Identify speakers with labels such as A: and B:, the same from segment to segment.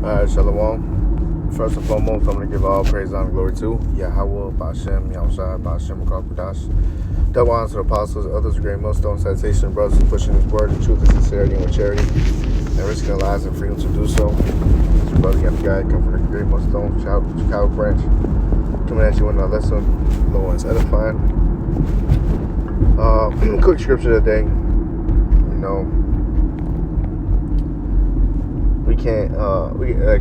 A: Shalom. First and foremost, I'm going to give all praise, honor, and glory to Yahweh, Ba'ashem, Yahushua, Ba'ashem, Makal Double honor to the apostles, others, great millstone, citation, brothers who pushing his word in truth and sincerity and with charity, and risking their lives and freedom to do so. This is your brother, Yahweh Guy, come from the great millstone, Chicago branch, coming at you with another lesson, low and edifying. Quick scripture today. We can't.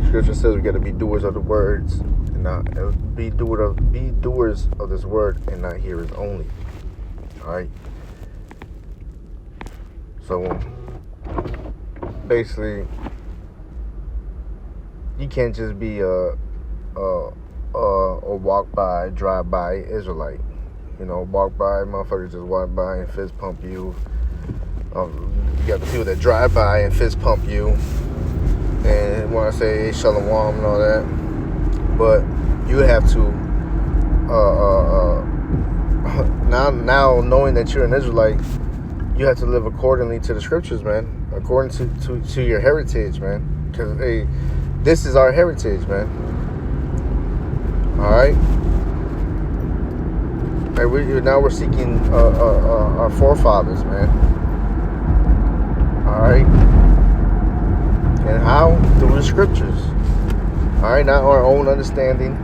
A: Scripture says we got to be doers of the words, and not be doers of this word, and not hearers only. All right. So basically, you can't just be a walk by, drive by Israelite. Walk by, motherfuckers just walk by and fist pump you. You got the people that drive by and fist pump you. And when I say shalom and all that, but you have to now knowing that you're an Israelite, you have to live accordingly to the scriptures, man. According to your heritage, man. Because this is our heritage, man. All right. Now we're seeking our forefathers, man. All right. And how? Through the scriptures. All right, not our own understanding.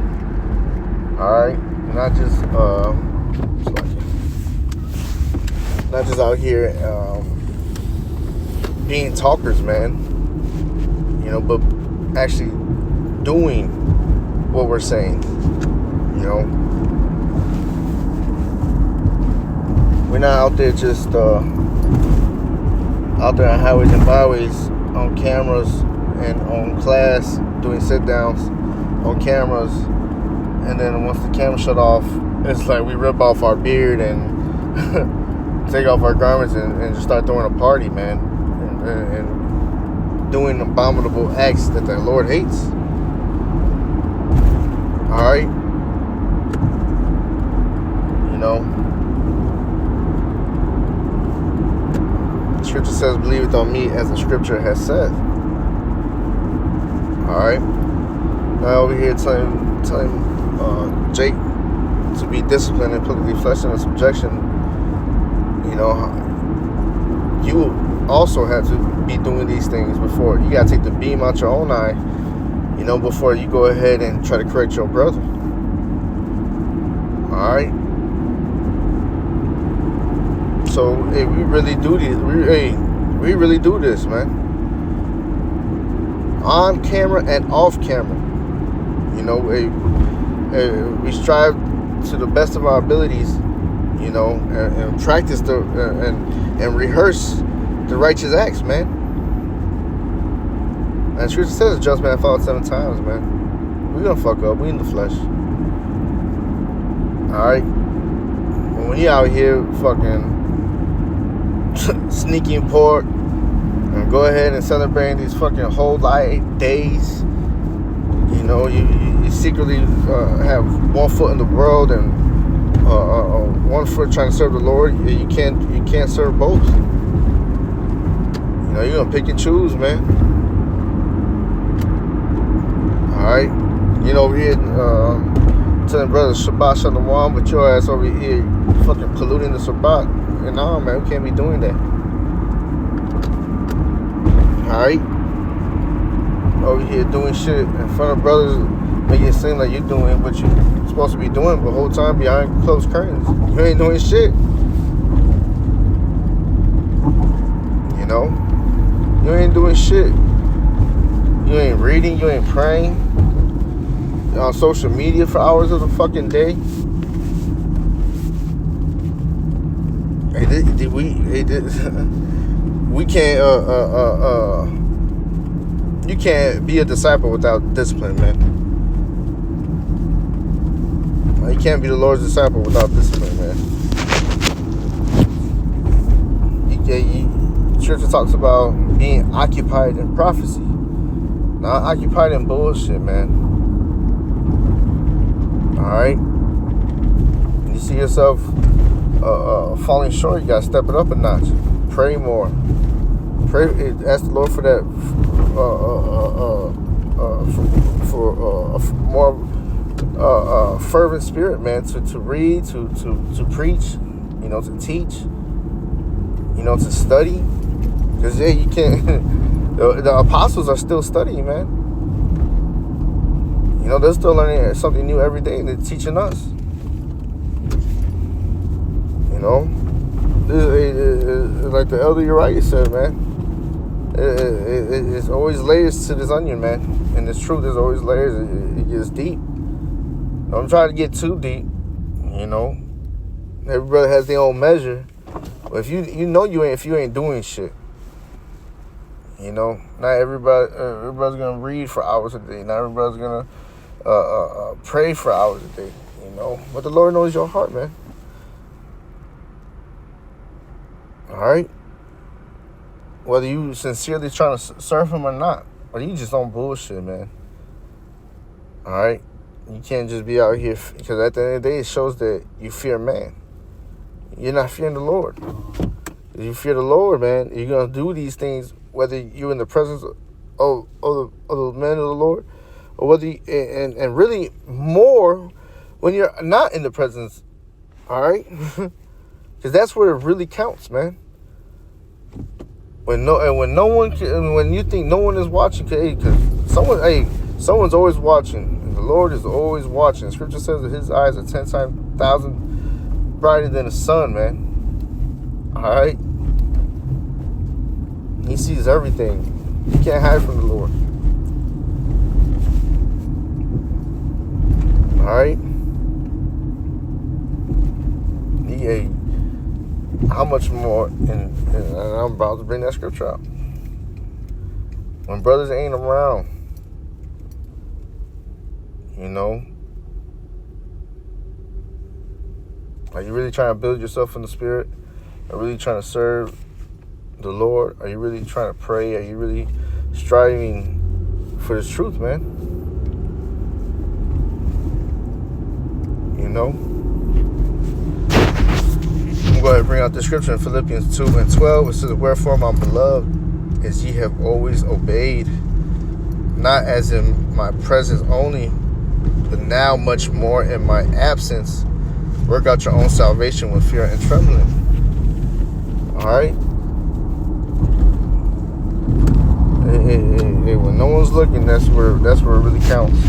A: All right, not just out here being talkers, man. But actually doing what we're saying. We're not out there just out there on highways and byways, on cameras and on class, doing sit-downs on cameras, and then once the camera shut off, it's like we rip off our beard and take off our garments and just start throwing a party, man, and doing abominable acts that the Lord hates. All right. Scripture says, believe it on me as the scripture has said. Alright. Now over here telling Jake to be disciplined and put the flesh in subjection. You also have to be doing these things before. You gotta take the beam out your own eye, before you go ahead and try to correct your brother. Alright. So we really do this. We really do this, man. On camera and off camera. We strive to the best of our abilities, and practice and rehearse the righteous acts, man. And Scripture says, "A just man falls 7 times, man." We're gonna fuck up. We in the flesh. All right. When you out here fucking sneaking pork and go ahead and celebrating these fucking whole light days, you secretly have one foot in the world and one foot trying to serve the Lord. You can't serve both. You're gonna pick and choose, man. All right. Over here telling brothers Shabbat Shalom, but your ass over here fucking polluting the Shabbat. And no, man, we can't be doing that. Alright? Over here doing shit in front of brothers, making it seem like you're doing what you're supposed to be doing, but the whole time behind closed curtains, you ain't doing shit. You ain't doing shit. You ain't reading, you ain't praying. You're on social media for hours of the fucking day. We can't you can't be a disciple without discipline, man. You can't be the Lord's disciple without discipline, man. Scripture talks about being occupied in prophecy, not occupied in bullshit, man. Alright? You see yourself falling short, you gotta step it up a notch. Pray more. Pray. Ask the Lord for that for a more fervent spirit, man, to read, to preach, to teach, to study. Because you can't. The apostles are still studying, man. They're still learning something new every day, and they're teaching us. Like the elder Uriah said, man. It's always layers to this onion, man. And it's true, there's always layers. It gets deep. Don't try to get too deep. Every brother has their own measure. But if you ain't doing shit. Not everybody's gonna read for hours a day. Not everybody's gonna pray for hours a day. But the Lord knows your heart, man. All right. Whether you sincerely trying to serve Him or not, or you just on bullshit, man. All right. You can't just be out here, because at the end of the day, it shows that you fear man. You're not fearing the Lord. If you fear the Lord, man, you're gonna do these things whether you're in the presence of the men of the Lord, or whether and really more when you're not in the presence. All right, because that's where it really counts, man. When you think no one is watching, because someone's always watching. The Lord is always watching. Scripture says that His eyes are 10,000 brighter than the sun, man. All right. He sees everything. You can't hide from the Lord. All right. How much more? And I'm about to bring that scripture out. When brothers ain't around, are you really trying to build yourself in the spirit? Are you really trying to serve the Lord? Are you really trying to pray? Are you really striving for this truth, man? I'm going to go ahead and bring out the scripture in Philippians 2:12. It says, "Wherefore, my beloved, as ye have always obeyed, not as in my presence only, but now much more in my absence, work out your own salvation with fear and trembling." All right. When no one's looking, that's where it really counts.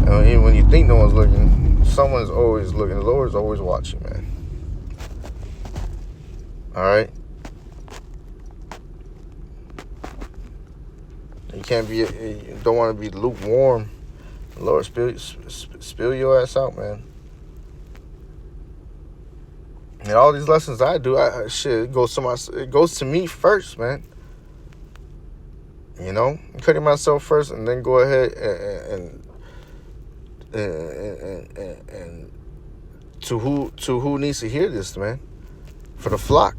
A: And even when you think no one's looking, someone's always looking. The Lord's always watching, man. All right. You don't want to be lukewarm. The Lord spill your ass out, man. And all these lessons I do, it goes to me first, man. I'm cutting myself first, and then go ahead and to who needs to hear this, man, for the flock.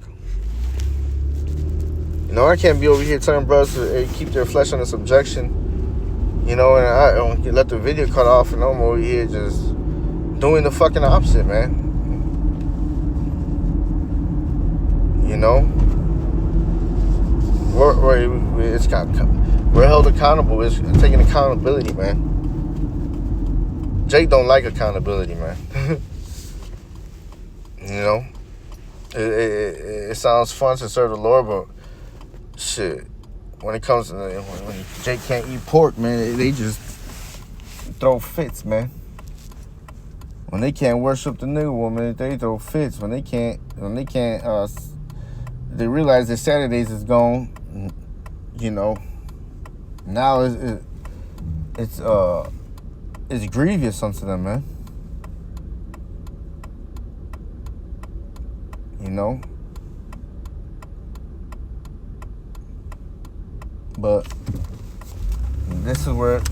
A: I can't be over here telling brothers to keep their flesh under subjection, and I don't let the video cut off, and I'm over here just doing the fucking opposite, man. We're held accountable. It's taking accountability, man. Jake don't like accountability, man. It sounds fun to serve the Lord, but shit, when it comes to when Jake can't eat pork, man, they just throw fits, man. When they can't worship the new woman, they throw fits. When they can't, they realize that Saturdays is gone. Now it's grievous unto them, man. But this is where